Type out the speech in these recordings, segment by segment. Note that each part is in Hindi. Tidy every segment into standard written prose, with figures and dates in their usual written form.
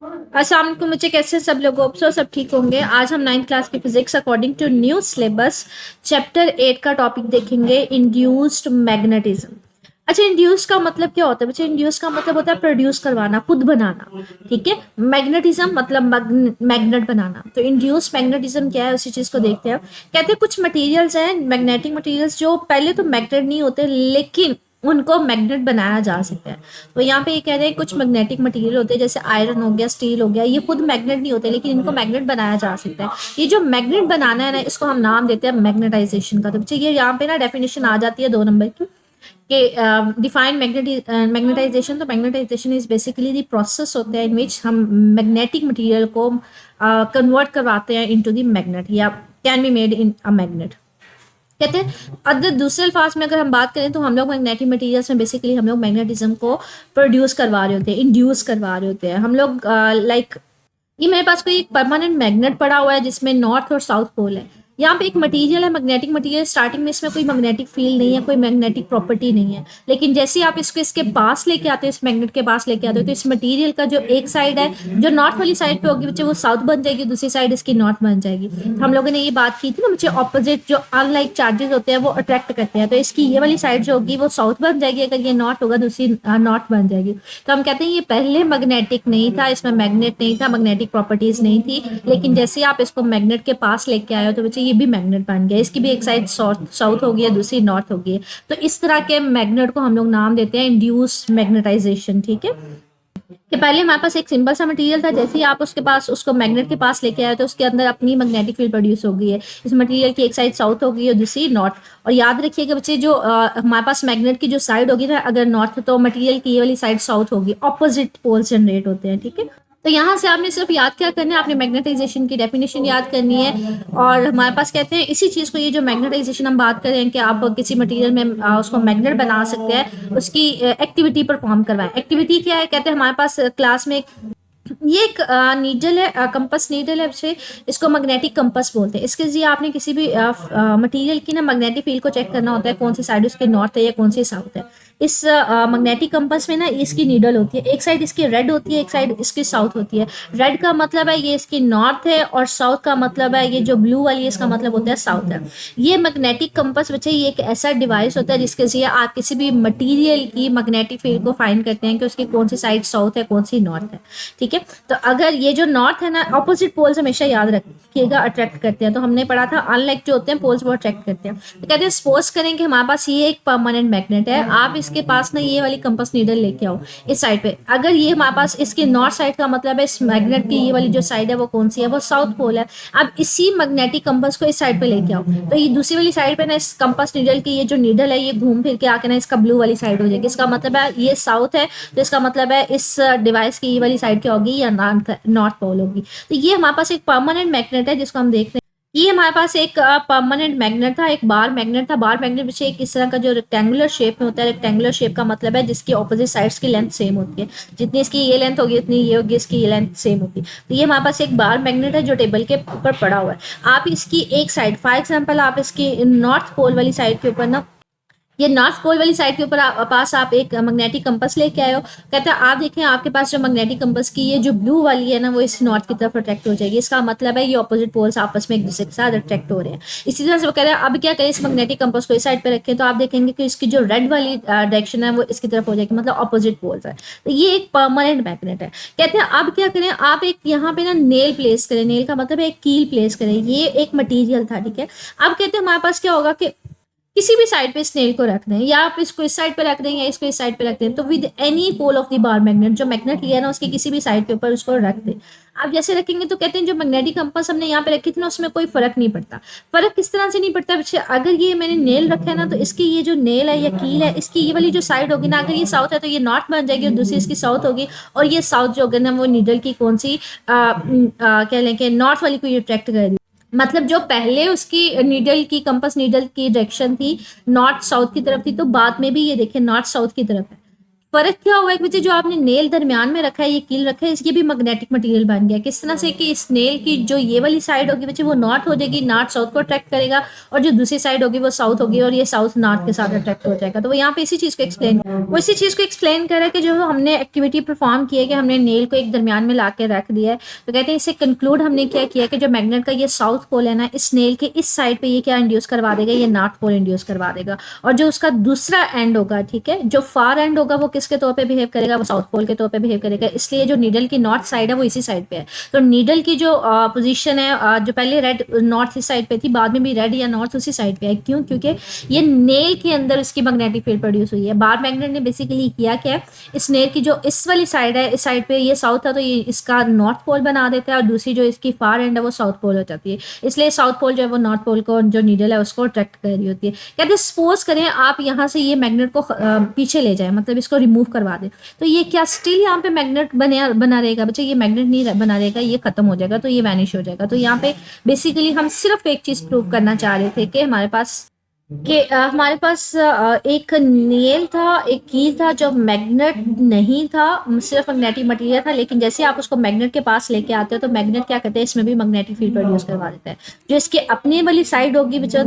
अस्सलाम वालेकुम बच्चे, कैसे हैं सब लोग? होप सो सब ठीक होंगे। आज हम 9th क्लास की physics according to new syllabus chapter 8 का टॉपिक देखेंगे, इंड्यूस्ड मैग्नेटिज्म। अच्छा, इंड्यूस का मतलब क्या होता है बच्चे? इंड्यूस का मतलब होता है प्रोड्यूस करवाना, खुद बनाना। ठीक है, मैग्नेटिज्म मतलब मैग्नेट बनाना। तो इंड्यूस मैग्नेटिज्म क्या है, उसी चीज को देखते हैं। कहते हैं कुछ मटेरियल्स हैं, मैग्नेटिक मटेरियल्स, जो पहले तो मैग्नेट नहीं होते लेकिन उनको मैग्नेट बनाया जा सकता है। तो यहाँ पे ये कह रहे हैं कुछ मैग्नेटिक मटेरियल होते हैं, जैसे आयरन हो गया, स्टील हो गया, ये खुद मैग्नेट नहीं होते लेकिन इनको मैग्नेट बनाया जा सकता है। ये जो मैग्नेट बनाना है ना, इसको हम नाम देते हैं मैग्नेटाइजेशन का। तो बच्चे ये यहाँ पे ना डेफिनेशन आ जाती है 2 नंबर की कि डिफाइन मैग्नेटाइजेशन। तो magnetization is basically the process होता है इन विच हम मैग्नेटिक मटेरियल को कन्वर्ट करवाते हैं इनटू द मैग्नेट, या can be made in a magnet. कहते हैं अदर दूसरे अल्फाज में अगर हम बात करें तो हम लोग मैग्नेटिक मटेरियल्स में बेसिकली हम लोग मैग्नेटिज्म को प्रोड्यूस करवा रहे होते हैं, इंड्यूस करवा रहे होते हैं हम लोग। लाइक ये मेरे पास कोई एक परमानेंट मैग्नेट पड़ा हुआ है जिसमें नॉर्थ और साउथ पोल है। यहाँ पे एक मटेरियल है, मैग्नेटिक मटेरियल। स्टार्टिंग में इसमें कोई मैग्नेटिक फील्ड नहीं है, कोई मैग्नेटिक प्रॉपर्टी नहीं है, लेकिन जैसे ही आप इसको इसके पास लेके आते हो, इस मैग्नेट के पास लेके आते हो, तो इस मटेरियल का जो एक साइड है, जो नॉर्थ वाली साइड पे होगी बच्चे, वो साउथ बन जाएगी, दूसरी साइड इसकी नॉर्थ बन जाएगी। हम लोगों ने ये बात की थी ना बच्चे, ऑपोजिट जो अनलाइक चार्जेस होते हैं वो अट्रैक्ट करते हैं। तो इसकी ये वाली साइड जो होगी वो साउथ बन जाएगी, अगर ये नॉर्थ होगा दूसरी नॉर्थ बन जाएगी। तो हम कहते हैं ये पहले मैग्नेटिक नहीं था, इसमें मैग्नेट नहीं था, मैग्नेटिक प्रॉपर्टीज नहीं थी, लेकिन जैसे आप इसको मैग्नेट के पास लेके आए हो तो बच्चे ये भी मैग्नेट बन गया। इसकी भी एक साइड साउथ हो गई है, दूसरी नॉर्थ हो गई है। तो इस तरह के मैग्नेट को हम लोग नाम देते हैं इंड्यूस मैग्नेटाइजेशन। ठीक है, कि पहले हमारे पास एक सिंपल सा मटेरियल था, जैसे ही आप उसके पास उसको मैग्नेट के पास लेके आए तो उसके अंदर अपनी मैग्नेटिक फील्ड प्रोड्यूस हो गई है। इस मटेरियल की एक साइड साउथ हो गई है, दूसरी नॉर्थ। और याद रखिएगा बच्चे, जो हमारे पास मैग्नेट की जो साइड होगी ना, अगर नॉर्थ, तो मटेरियल की ये वाली साइड साउथ होगी। ऑपोजिट पोल्स जनरेट होते हैं। ठीक है, तो यहाँ से आपने सिर्फ याद क्या करना है, आपने मैग्नेटाइजेशन की डेफिनेशन याद करनी है। और हमारे पास कहते हैं इसी चीज़ को, ये जो मैग्नेटाइजेशन हम बात कर रहे हैं कि आप किसी मटेरियल में उसको मैग्नेट बना सकते हैं, उसकी एक्टिविटी परफॉर्म करवाएं। एक्टिविटी क्या है? कहते हैं हमारे पास क्लास में ये एक नीडल है, कंपस नीडल है बच्चे, इसको मैग्नेटिक कंपस बोलते हैं। इसके लिए आपने किसी भी मटेरियल की ना मैग्नेटिक फील्ड को चेक करना होता है, कौन सी साइड उसके नॉर्थ है या कौन सी साउथ है। इस मैग्नेटिक कंपस में ना इसकी नीडल होती है, एक साइड इसकी रेड होती है, एक साइड इसकी साउथ होती है। रेड का मतलब है ये इसकी नॉर्थ है, और साउथ का मतलब है ये जो ब्लू वाली है, इसका मतलब होता है साउथ है। ये मैग्नेटिक कंपस बच्चे ये एक ऐसा डिवाइस होता है जिसके जरिए आप किसी भी मटेरियल की मैग्नेटिक फील्ड को फाइंड करते हैं कि उसकी कौन सी साइड साउथ है, कौन सी नॉर्थ है। ठीक है, तो अगर ये जो नॉर्थ है ना, ऑपोजिट पोल्स हमेशा याद रखिएगा अट्रैक्ट करते हैं। तो हमने पढ़ा था अनलाइक जो होते हैं पोल्स वो अट्रैक्ट करते हैं। तो कहते हैं सपोज करें कि हमारे पास ये एक परमानेंट मैग्नेट है, आप इसके पास ना ये वाली कंपास नीडल लेके आओ इस साइड पे। अगर ये हमारे पास इसकी नॉर्थ साइड का मतलब है इस मैग्नेट की ये वाली जो साइड है वो कौन सी है, वो साउथ पोल है। अब इसी मैग्नेटिक कंपास को इस साइड पे लेके आओ, तो ये दूसरी वाली साइड पे ना इस कंपास नीडल की ये जो नीडल है ये घूम फिर के आके ना इसका ब्लू वाली साइड हो जाएगी। इसका मतलब है ये साउथ है, तो इसका मतलब है इस डिवाइस की ये वाली साइड क्या होगी, या नॉर्थ पोल होगी। तो ये हमारे पास एक परमानेंट मैग्नेट है जिसको हम देखते हैं। ये हमारे पास एक परमानेंट मैग्नेट था, एक बार मैग्नेट था। बार मैग्नेट पीछे एक इस तरह का जो रेक्टेंगुलर शेप में होता है। रेक्टेंगुलर शेप का मतलब है जिसकी ऑपोजिट साइड्स की लेंथ सेम होती है, जितनी इसकी ये लेंथ होगी उतनी ये होगी, इसकी ये लेंथ सेम होगी। तो ये हमारे पास एक बार मैग्नेट है जो टेबल के ऊपर पड़ा हुआ है। आप इसकी एक साइड, फॉर एग्जाम्पल आप इसकी नॉर्थ पोल वाली साइड के ऊपर ना, ये नॉर्थ पोल वाली साइड के ऊपर पास आप एक मैग्नेटिक कंपास लेके आए हो। कहते हैं आप देखें आपके पास जो मैग्नेटिक कंपास की ये जो ब्लू वाली है ना, वो इस नॉर्थ की तरफ अट्रैक्ट हो जाएगी। इसका मतलब है ये ऑपोजिट पोल्स आपस में एक दूसरे के साथ अट्रैक्ट हो रहे हैं। इसी तरह से वो कह रहे हैं अब क्या करें, इस मैग्नेटिक कंपास को इस साइड पे रखें, तो आप देखेंगे कि इसकी जो रेड वाली डायरेक्शन है वो इसकी तरफ हो जाएगी, मतलब ऑपोजिट पोल्स है। तो ये एक परमानेंट मैग्नेट है। कहते हैं अब क्या करें, आप एक यहाँ पे ना नेल प्लेस करें। नेल का मतलब है एक कील प्लेस करें। ये एक मटीरियल था, ठीक है। अब कहते हैं हमारे पास क्या होगा कि किसी भी साइड पे स्नेल को रख दें, या आप इसको इस साइड पे रख दें या इसको इस साइड पे रख दें, तो with any pole of the bar magnet, जो मैग्नेट लिया ना उसके किसी भी साइड के ऊपर उसको रख दें। आप जैसे रखेंगे तो कहते हैं जो मैग्नेटिक कंपास हमने यहाँ पे रखी थी ना, उसमें कोई फर्क नहीं पड़ता। फर्क किस तरह से नहीं पड़ता बच्चे, अगर ये मैंने नेल रखा है ना, तो इसकी ये जो नेल है या कील है, इसकी ये वाली जो साइड होगी ना, अगर ये साउथ है तो ये नॉर्थ बन जाएगी और दूसरी इसकी साउथ होगी। और ये साउथ जो होगी ना, वो नीडल की कौन सी कह लें कि नॉर्थ वाली को ये अट्रैक्ट करेगी। मतलब जो पहले उसकी नीडल की, कंपास नीडल की डायरेक्शन थी नॉर्थ साउथ की तरफ थी, तो बाद में भी ये देखिए नॉर्थ साउथ की तरफ है। फर्क क्या हुआ है कि बच्चे जो आपने नेल दरमियान में रखा है, ये कील रखा है, इसकी भी मैग्नेटिक मटेरियल बन गया। किस तरह से कि इस नेल की जो ये वाली साइड होगी बच्चे वो नॉर्थ हो जाएगी, नॉर्थ साउथ को अट्रैक्ट करेगा, और जो दूसरी साइड होगी वो साउथ होगी और ये साउथ नॉर्थ के साथ अट्रैक्ट हो जाएगा। तो वो यहाँ पे इसी चीज को एक्सप्लेन वो इसी चीज को एक्सप्लेन कर रहा है कि जो हमने एक्टिविटी परफॉर्म की है कि हमने नेल को एक दरमियान में ला के रख दिया है, तो कहते हैं इसे कंक्लूड हमने क्या किया कि जो मैग्नेट का ये साउथ पोल है ना, इस नेल के इस साइड पे ये क्या इंड्यूस करवा देगा, ये नॉर्थ पोल इंड्यूस करवा देगा, और जो उसका दूसरा एंड होगा, ठीक है, जो फार एंड होगा वो किसके तौर पे बिहेव करेगा, वो साउथ पोल के तौर पे बिहेव करेगा। इसलिए जो नीडल की नॉर्थ साइड है वो इसी साइड पे है। तो नीडल की जो पोजीशन है, जो पहले रेड नॉर्थ इस साइड पे थी, बाद में भी रेड या नॉर्थ उसी साइड पे है। क्यों? क्योंकि ये नेल के अंदर इसकी मैग्नेटिक फील्ड प्रोड्यूस हुई है। बार मैग्नेट ने बेसिकली किया क्या है, इस नेल की जो इस वाली साइड है, इस साइड पे ये साउथ था तो ये इसका नॉर्थ पोल बना देता है, और दूसरी जो इसकी फार एंड है वो साउथ पोल हो जाती है। इसलिए साउथ पोल जो है वो नॉर्थ पोल को, जो नीडल है उसको अट्रैक्ट कर रही होती है। कहते हैं सपोज करें आप यहाँ से ये मैग्नेट को पीछे ले जाए, मतलब इसको रिमूव करवा दें, तो ये क्या स्टिल यहाँ पे मैग्नेट बना रहेगा बच्चे? ये मैग्नेट नहीं बना रहेगा, ये खत्म हो जाएगा, तो ये वैनिश हो जाएगा। तो यहाँ पे बेसिकली हम सिर्फ एक चीज प्रूव करना चाह रहे थे कि हमारे पास एक नेल था, एक कील था जो मैग्नेट नहीं था, सिर्फ मैग्नेटिक मटेरियल था, लेकिन जैसे आप उसको मैग्नेट के पास लेके आते हो तो मैग्नेट क्या करते हैं, इसमें भी मैग्नेटिक फील्ड प्रोड्यूस करवा देता है। जो इसकी अपनी वाली साइड होगी, जो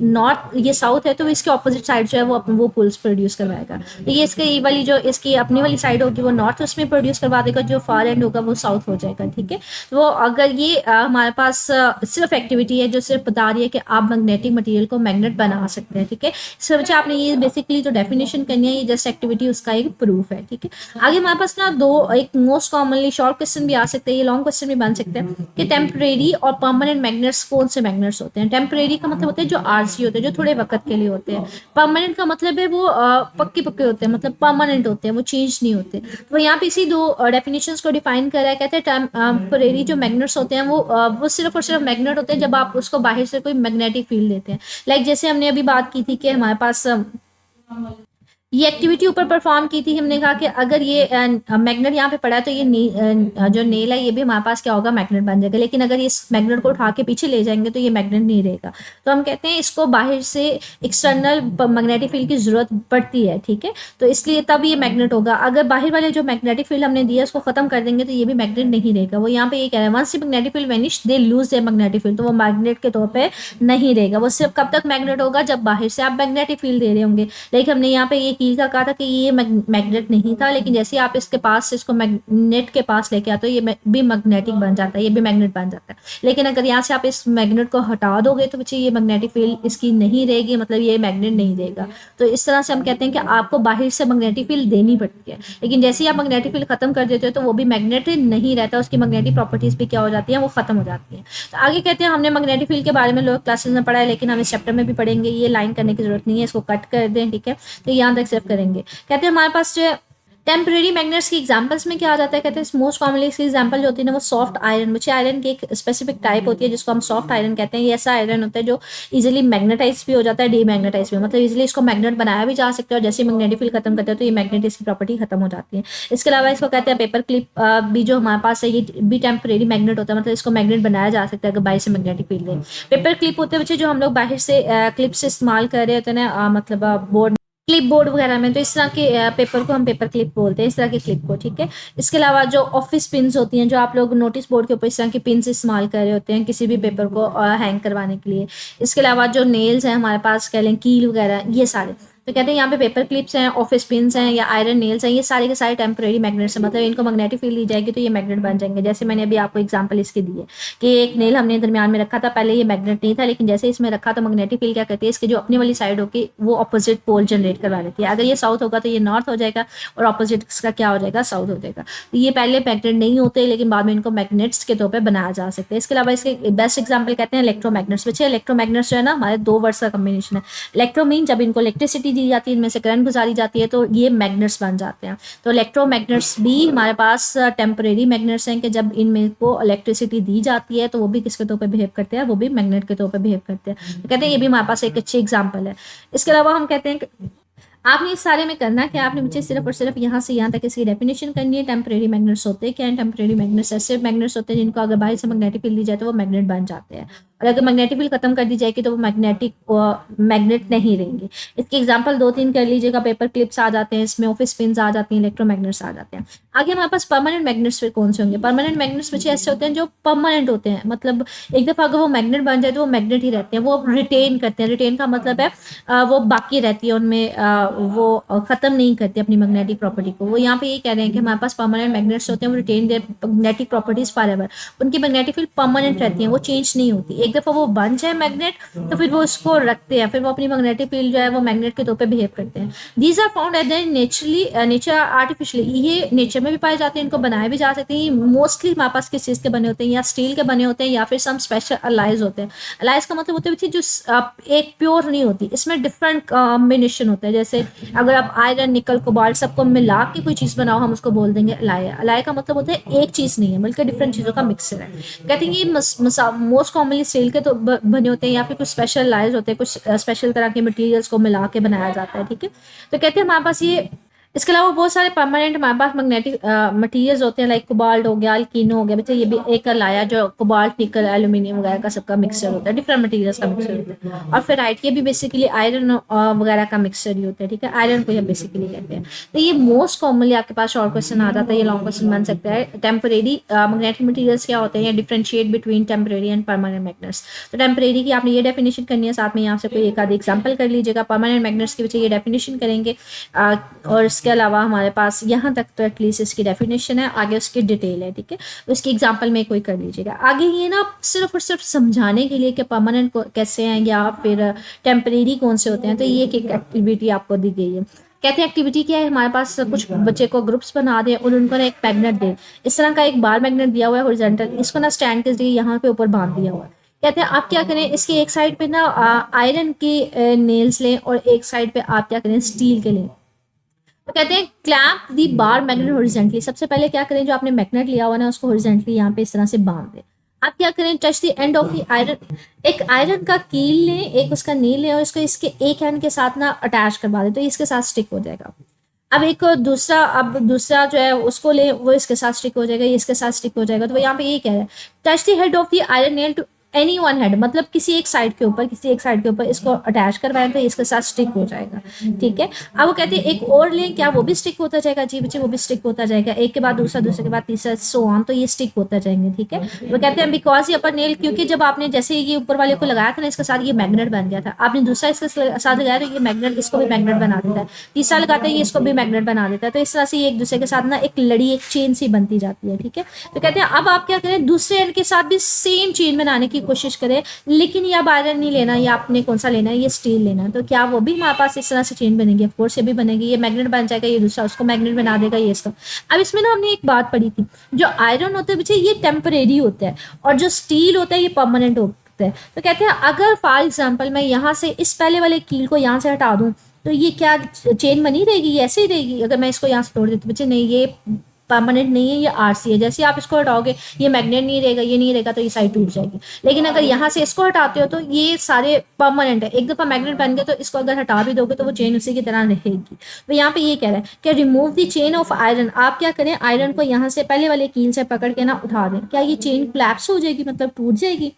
नॉर्थ ये साउथ है, तो इसके ऑपोजिट साइड जो है वो पुल्स प्रोड्यूस करवाएगा। तो ये इसके ये वाली जो इसकी अपनी वाली साइड होगी वो नॉर्थ उसमें प्रोड्यूस करवा देगा, जो फार एंड होगा वो साउथ हो जाएगा। ठीक है, तो अगर ये हमारे पास सिर्फ एक्टिविटी है जो सिर्फ बता रही है कि आप मैग्नेटिक मटेरियल को मैग्नेट बना सकते हैं। ठीक है, इससे बच्चे आपने ये बेसिकली जो डेफिनेशन करनी है, ये जस्ट एक्टिविटी उसका एक प्रूफ है। ठीक है, आगे हमारे पास ना एक मोस्ट कॉमनली शॉर्ट क्वेश्चन भी आ सकते हैं, ये लॉन्ग क्वेश्चन भी बन सकते हैं कि टेम्परेरी और परमानेंट मैग्नेट्स कौन से मैग्नेट्स होते हैं। टेम्परेरी का मतलब होता है जो आरसी होते हैं, जो थोड़े वक्त के लिए होते हैं। परमानेंट का मतलब है वो पक्के पक्के होते हैं, मतलब परमानेंट होते हैं, वो चेंज नहीं होते। तो यहाँ पे इसी दो डेफिनेशंस को डिफाइन करा है। कहते हैं टेम्परेरी जो मैग्नेट्स होते हैं वो सिर्फ और सिर्फ मैग्नेट होते हैं जब आप उसको बाहर से कोई मैग्नेटिक फील्ड देते हैं। लाइक जैसे हमने अभी बात की थी कि हमारे पास ये एक्टिविटी ऊपर परफॉर्म की थी, हमने कहा कि अगर ये मैग्नेट यहाँ पे पड़ा है तो ये जो नेल है ये भी हमारे पास क्या होगा, मैग्नेट बन जाएगा। लेकिन अगर इस मैग्नेट को उठा के पीछे ले जाएंगे तो ये मैग्नेट नहीं रहेगा। तो हम कहते हैं इसको बाहर से एक्सटर्नल मैग्नेटिक फील्ड की जरूरत पड़ती है। ठीक है, तो इसलिए तब ये मैग्नेट होगा। अगर बाहर वाले जो मैग्नेटिक फील्ड हमने दिया उसको खत्म कर देंगे तो ये भी मैग्नेट नहीं रहेगा। वो यहाँ पे ये कह रहे हैं once magnetic field vanish they lose their magnetic field, तो वो मैग्नेट के तौर पर नहीं रहेगा। वो सिर्फ कब तक मैग्नेट होगा, जब बाहर से आप मैग्नेटिक फील्ड दे रहे होंगे। लेकिन हमने यहाँ पे ये कील का कहा था कि ये मैग्नेट नहीं था, लेकिन जैसे आप इसके पास से इसको मैग्नेट के पास लेके आते हो ये भी मैग्नेटिक बन जाता है, ये भी मैग्नेट बन जाता है। लेकिन अगर यहाँ से आप इस मैग्नेट को हटा दोगे तो बच्चे ये मैग्नेटिक फील्ड इसकी नहीं रहेगी, मतलब ये मैग्नेट नहीं रहेगा। तो इस तरह से हम कहते हैं कि आपको बाहर से मैग्नेटिक फील्ड देनी पड़ती है, लेकिन जैसे ही आप मैग्नेटिक फील्ड खत्म कर देते हो तो वो भी मैग्नेट नहीं रहता, उसकी मैग्नेटिक प्रॉपर्टीज भी क्या हो जाती है, वो खत्म हो जाती है। तो आगे कहते हैं हमने मैग्नेटिक फील्ड के बारे में लोग क्लासेस में पढ़ा है, लेकिन हम इस चैप्टर में भी पढ़ेंगे। ये लाइन करने की जरूरत नहीं है, इसको कट कर दें। ठीक है, तो यहाँ तक सिर्फ करेंगे। कहते हैं हमारे पास जो टेम्परेरी मैग्नेट्स की एग्जांपल्स में क्या आ जाता है, कहते हैं मोस्ट कॉमनली इसकी एग्जांपल जो होती है ना वो सॉफ्ट आयरन, मुझे आयरन की एक स्पेसिफिक टाइप होती है जिसको हम सॉफ्ट आयरन कहते हैं। ये ऐसा आयरन होता है जो इजीली मैग्नेटाइज भी हो जाता है, डीमैग्नेटाइज भी, मतलब इजीली इसको मैग्नेट बनाया भी जा सकता है, और जैसे मैग्नेटिक फील्ड खत्म करते हैं तो ये मैग्नेट इसकी प्रॉपर्टी खत्म हो जाती है। इसके अलावा इसको कहते हैं पेपर क्लिप भी, जो हमारे पास है ये भी टेम्परेरी मैग्नेट होता है, मतलब इसको मैग्नेट बनाया जा सकता है अगर बाहर से मैग्नेटिक फील्ड है। पेपर क्लिप होते हैं बच्चे जो हम लोग बाहर से क्लिप से इस्तेमाल कर रहे होते हैं ना, मतलब बोर्ड क्लिप बोर्ड वगैरह में, तो इस तरह के पेपर को हम पेपर क्लिप बोलते हैं, इस तरह के क्लिप को। ठीक है, इसके अलावा जो ऑफिस पिन्स होती हैं, जो आप लोग नोटिस बोर्ड के ऊपर इस तरह की पिन्स इस्तेमाल कर रहे होते हैं किसी भी पेपर को हैंग करवाने के लिए। इसके अलावा जो नेल्स हैं हमारे पास, कह लें कील वगैरह, ये सारे, तो कहते हैं यहाँ पे पेपर क्लिप्स हैं, ऑफिस पिन्स हैं या आयरन नेल्स हैं, ये सारे के सारे टेम्परेरी मैग्नेट्स हैं, मतलब इनको मैग्नेटिक फील्ड दी जाएगी तो ये मैग्नेट बन जाएंगे। जैसे मैंने अभी आपको एग्जांपल इसके दिए कि एक नेल हमने दरमियान में रखा था, पहले ये मैग्नेट नहीं था, लेकिन जैसे इसमें रखा तो मैग्नेटिक फील्ड क्या करती है, इसकी जो अपनी वाली साइड होगी वो ऑपोजिट पोल जनरेट करवा लेती है। अगर ये साउथ होगा तो ये नॉर्थ हो जाएगा, और ऑपोजिट इसका क्या हो जाएगा, साउथ हो जाएगा। तो ये पहले मैग्नेट नहीं होते, लेकिन बाद में इनको मैग्नेट्स के तौर पर बनाया जा सकता है। इसके अलावा इसके बेस्ट एग्जाम्पल कहते हैं इलेक्ट्रोमैग्नेट्स। बच्चे इलेक्ट्रोमैग्नेट्स जो है ना हमारे दो वर्ड्स का कम्बिनेशन है। इलेक्ट्रो मीन जब इनको इलेक्ट्रिसिटी दी जाती है, इनमें से करंट गुजारी जाती है, तो ये मैग्नेट्स बन जाते हैं। तो इलेक्ट्रोमैग्नेट्स भी हमारे पास टेम्परेरी मैग्नेट्स हैं कि जब इनमें को इलेक्ट्रिसिटी दी जाती है तो वो भी किसके तौर पे बिहेव करते हैं, वो भी मैग्नेट के तौर पे बिहेव करते हैं। तो कहते हैं ये भी हमारे पास एक अच्छी एग्जांपल है। इसके अलावा हम कहते हैं कि आपने इस सारे में करना क्या, आपने मुझे सिर्फ और सिर्फ यहाँ से यहाँ तक इसकी डेफिनेशन करनी है। टेम्परेरी मैग्नेट्स होते हैं क्या, टेम्परेरी मैग्नेट्स ऐसे मैग्नेट्स होते हैं जिनको अगर बाहर से मैग्नेटिक फील्ड दी जाए तो वो मैग्नेट बन जाते हैं। और अगर मैग्नेटिक फील्ड खत्म कर दी जाएगी तो वो मैग्नेट नहीं रहेंगे। इसके एग्जांपल 2-3 कर लीजिएगा, पेपर क्लिप्स आ जाते हैं इसमें, ऑफिस पिन्स आ जाती हैं, इलेक्ट्रोमैग्नेट्स आ जाते हैं। आगे हमारे पास परमानेंट मैग्नेट्स फिर कौन से होंगे? परमानेंट मैग्नेट्स बच्चे ऐसे होते हैं जो परमानेंट होते हैं, मतलब एक दफा अगर वो मैग्नेट बन जाए तो वो मैग्नेट ही रहते हैं, वो रिटेन करते हैं। रिटेन का मतलब है वो बाकी रहती है उनमें, वो खत्म नहीं करती अपनी मैग्नेटिक प्रॉपर्टी को। वो यहाँ पे ये कह रहे हैं कि हमारे पास परमानेंट मैग्नेट्स होते हैं, वो retain their magnetic properties forever. उनकी मैग्नेटिक फील्ड परमानेंट रहती है, वो चेंज नहीं होती। एक दफा वो बन जाए मैग्नेट तो फिर वो उसको रखते हैं, फिर वो अपनी मैग्नेटिक फील्ड जो है वो मैग्नेट के तौर पर बिहेव करते हैं। These are found at naturally nature artificially, ये नेचर में भी पाए जाते हैं, इनको बनाए भी जा सकते हैं। मोस्टली हमारे पास किस चीज़ के बने होते हैं? या स्टील के बने होते हैं या फिर सम स्पेशल अलाइज होते हैं। अलाइज का मतलब होते हैं जो एक प्योर नहीं होती, इसमें डिफरेंट कॉम्बिनेशन होता है। जैसे अगर आप आयरन, निकल, कोबाल्ट सबको मिला के कोई चीज़ बनाओ, हम उसको बोल देंगे अलाय। अलाय का मतलब होता है एक चीज़ नहीं है बल्कि डिफरेंट चीज़ों का मिक्सर है। कहते हैं ये मोस्ट कॉमनली स्टील के तो बने होते हैं या फिर कुछ स्पेशल अलाइज होते हैं, कुछ स्पेशल तरह के मटेरियल्स को मिला के बनाया जाता है। ठीक है, तो कहते हैं हमारे पास ये, इसके अलावा बहुत सारे परमानेंट हमारे पास मैग्नेटिक मटेरियल्स होते हैं, लाइक कोबाल्ट हो गया, अल्कीनो हो गया। बच्चे ये भी एक लाया जो कोबाल्ट, निकल, एल्यूमिनियम वगैरह का सबका मिक्सचर होता है, डिफरेंट मटेरियल्स का मिक्सचर होता है। और फेराइट ये भी बेसिकली आयरन वगैरह का मिक्सचर ही होता है। ठीक है, आयरन को ये बेसिकली कहते हैं। तो ये मोस्ट कॉमनली आपके पास शॉर्ट क्वेश्चन आ जाता है, ये लॉन्ग क्वेश्चन बन सकता है। टेम्परेरी मैग्नेटिक मटेरियल्स क्या होते हैं, या differentiate between temporary and permanent magnets. तो टेम्परेरी की आपने ये डेफिनेशन करनी है, साथ में यहाँ से कोई एक आधी एग्जाम्पल कर लीजिएगा। परमानेंट मैग्नेट्स की वजह ये डेफिनेशन करेंगे, और इसके अलावा हमारे पास यहाँ तक तो एटलीस्ट इसकी डेफिनेशन है, आगे उसकी डिटेल है। ठीक है, उसकी एग्जांपल में कोई कर लीजिएगा। आगे ये ना सिर्फ और सिर्फ समझाने के लिए कि परमानेंट कैसे हैं या फिर टेम्परेरी कौन से होते हैं, तो ये एक एक्टिविटी आपको दी गई है। कहते हैं एक्टिविटी क्या है, हमारे पास कुछ बच्चे को ग्रुप्स बना दें और उनको ना एक मैग्नेट दें। इस तरह का एक बार मैग्नेट दिया हुआ है हॉरिजॉन्टल, इसको ना स्टैंड के जरिए यहाँ पे ऊपर बांध दिया हुआ है। कहते हैं आप क्या करें, इसके एक साइड पे ना आयरन के नेल्स लें और एक साइड पे आप क्या करें, स्टील के लें। तो कहते हैं क्लैंप दी बार मैग्नेट हॉरिजॉन्टली। सबसे पहले क्या करें, जो आपने मैग्नेट लिया हुआ ना उसको हॉरिजॉन्टली यहाँ पे इस तरह से बांध दें। आप क्या करें, touch the end of the iron, एक आयरन का कील लें, एक उसका नील लें और इसको इसके एक एंड के साथ ना अटैच करवा दें, तो इसके साथ स्टिक हो जाएगा। अब एक दूसरा जो है उसको ले, वो इसके साथ स्टिक हो जाएगा, ये इसके साथ स्टिक हो जाएगा। तो वो यहाँ पे ये कह रहा है, touch the head of the iron nail to any one head, मतलब किसी एक साइड के ऊपर इसको अटैच करवाएं तो इसके साथ स्टिक हो जाएगा। ठीक है, अब वो कहते हैं एक और लें, क्या वो भी स्टिक होता जाएगा? जी बच्चे, वो भी स्टिक होता जाएगा, एक के बाद दूसरा, दूसरे के बाद तीसरा, सो ऑन, तो ये स्टिक होता जाएंगे। ठीक है, वो कहते हैं बिकॉज ये अपर नेल, क्योंकि जब आपने जैसे ये ऊपर वाले को लगाया था ना, इसके साथ ये मैग्नेट बन गया था, आपने दूसरा इसके साथ लगाया तो ये मैग्नेट इसको भी मैग्नेट बना देता है, तीसरा लगाता है ये इसको भी मैग्नेट बना देता है। तो इस तरह से ये एक दूसरे के साथ ना एक लड़ी, एक चेन सी बनती जाती है। ठीक है, तो कहते हैं अब आप क्या करें, दूसरे एंड के साथ भी सेम चेन बनाने की कोशिश करें, लेकिन ये अब आयरन नहीं लेना, या आपने कौन सा लेना है, ये स्टील लेना है। तो क्या वो भी हमारे पास इस तरह से चेन बनेगी? ऑफ कोर्स ये भी बनेगी, ये मैग्नेट बन जाएगा, ये दूसरा उसको मैग्नेट बना देगा, ये इसका। अब इसमें ना हमने एक बात पढ़ी थी, जो आयरन होता है बच्चे ये टेम्परेरी होता है, और जो स्टील होता है ये परमानेंट होता है। तो कहते हैं अगर फॉर एग्जाम्पल मैं यहाँ से इस पहले वाले कील को यहाँ से हटा दूँ तो ये क्या चेन बनी रहेगी, ये ऐसे ही रहेगी? अगर मैं इसको यहाँ से तोड़ देती बच्चे, नहीं, ये परमानेंट नहीं है, ये आरसी है। जैसे आप इसको हटाओगे ये मैग्नेट नहीं रहेगा, ये नहीं रहेगा, तो ये साइड टूट जाएगी। लेकिन अगर यहाँ से इसको हटाते हो तो ये सारे परमानेंट है। एक दफा मैग्नेट बन गए तो इसको अगर हटा भी दोगे तो वो चेन उसी की तरह रहेगी। तो यहाँ पे ये कह रहा है कि remove the chain of iron, आप क्या करें, आयरन को यहाँ से पहले वाले कील से पकड़ के ना उठा दें। क्या ये चेन क्लैप्स हो जाएगी, मतलब टूट जाएगी?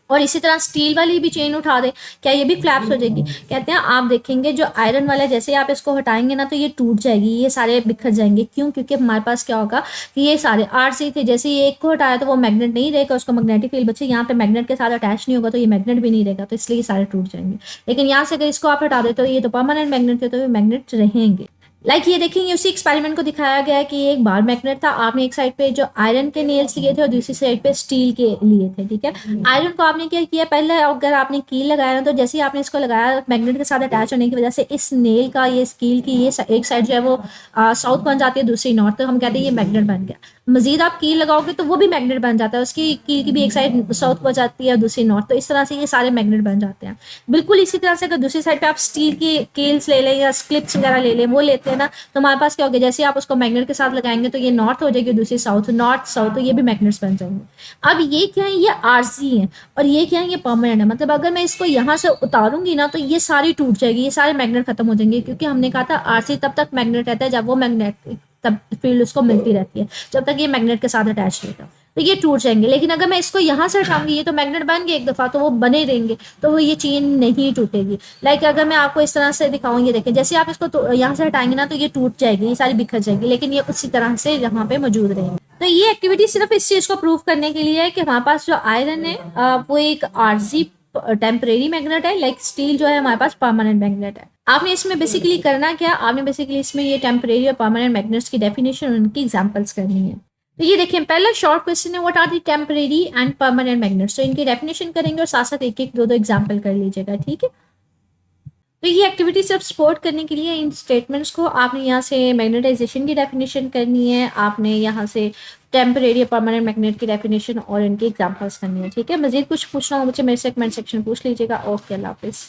और इसी तरह स्टील वाली भी चेन उठा दे, क्या ये भी फ्लैप्स हो जाएगी? कहते हैं आप देखेंगे जो आयरन वाला जैसे आप इसको हटाएंगे ना तो ये टूट जाएगी, ये सारे बिखर जाएंगे। क्यों? क्योंकि हमारे पास क्या होगा कि ये सारे आरसी थे, जैसे ये एक को हटाया तो वो मैग्नेट नहीं रहेगा, उसको मैग्नेटिक फील्ड बच्चे यहाँ पे मैग्नेट के साथ अटैच नहीं होगा, तो ये मैग्नेट भी नहीं रहेगा, तो इसलिए ये सारे टूट जाएंगे। लेकिन यहाँ से अगर इसको आप हटा देते तो ये तो परमानेंट मैग्नेट थे, तो ये मैग्नेट रहेंगे। ये देखेंगे उसी एक्सपेरिमेंट को दिखाया गया है कि एक बार मैग्नेट था, आपने एक साइड पे जो आयरन के नेल्स लिए थे और दूसरी साइड पे स्टील के लिए थे। ठीक है, आयरन को आपने क्या किया, पहले अगर आपने कील लगाया ना तो जैसे ही आपने इसको लगाया मैग्नेट के साथ अटैच होने की वजह से इस नेल का, ये स्कील की ये एक साइड जो है वो साउथ बन जाती है, दूसरी नॉर्थ, तो हम कहते हैं ये मैग्नेट बन गया। मजीद आप कील लगाओगे तो वो भी मैग्नेट बन जाता है, उसकी कील की भी एक साइड साउथ बन जाती है और दूसरी नॉर्थ, तो इस तरह से ये सारे मैग्नेट बन जाते हैं। बिल्कुल इसी तरह से अगर दूसरी साइड पे आप स्टील की कील्स ले लें या क्लिप्स वगैरह ले लें, वो लेते हैं ना, तो हमारे पास क्या होगा, जैसे आप उसको मैग्नेट के साथ लगाएंगे तो ये नॉर्थ हो जाएगी, दूसरी साउथ, नॉर्थ साउथ, तो ये भी मैग्नेट्स बन जाएंगे। अब ये क्या है, ये आरसी है, और ये क्या है, ये परमानेंट है। मतलब अगर मैं इसको यहाँ से उतारूंगी ना तो ये सारी टूट जाएगी, ये सारे मैग्नेट खत्म हो जाएंगे, क्योंकि हमने कहा था आरसी तब तक मैग्नेट रहता है जब वो मैग्नेट तब फील्ड उसको मिलती रहती है, जब तक ये मैग्नेट के साथ अटैच रहता है। तो ये टूट जाएंगे। लेकिन अगर मैं इसको यहाँ से हटाऊंगी, ये तो मैग्नेट बन गए एक दफ़ा, तो वो बने रहेंगे, तो वो ये चेन नहीं टूटेगी। लाइक अगर मैं आपको इस तरह से दिखाऊँ, ये देखें, जैसे आप इसको यहाँ से हटाएंगे ना, तो ये टूट जाएगी, ये सारी बिखर जाएगी, लेकिन ये उसी तरह से यहाँ पे मौजूद रहेंगे। तो ये एक्टिविटी सिर्फ इस चीज़ को प्रूव करने के लिए है कि हमारे पास जो आयरन है वो एक आर्जी टेम्परेरी मैग्नेट है, लाइक स्टील जो है हमारे पास परमानेंट मैग्नेट है। आपने इसमें बेसिकली करना क्या, आपने बेसिकली इसमें ये टेम्परेरी और परमानेंट मैग्नेट्स की डेफिनेशन और उनकी एग्जांपल्स करनी है। तो ये देखिए, पहला शॉर्ट क्वेश्चन है, what are the temporary and permanent magnets. तो इनकी डेफिनेशन करेंगे और साथ साथ एक एक दो एग्जाम्पल कर लीजिएगा, ठीक है। तो ये एक्टिविटी सिर्फ सपोर्ट करने के लिए इन स्टेटमेंट्स को आपने यहाँ से मैग्नेटाइजेशन की डेफिनेशन करनी है, आपने यहाँ से टेम्परेरी परमानेंट मैग्नेट की डेफिनेशन और इनकी एग्जांपल्स करनी है, ठीक है। मजीद कुछ पूछना हो मुझे मेरे से कमेंट सेक्शन पूछ लीजिएगा। ओके, अल्लाह हाफिज़।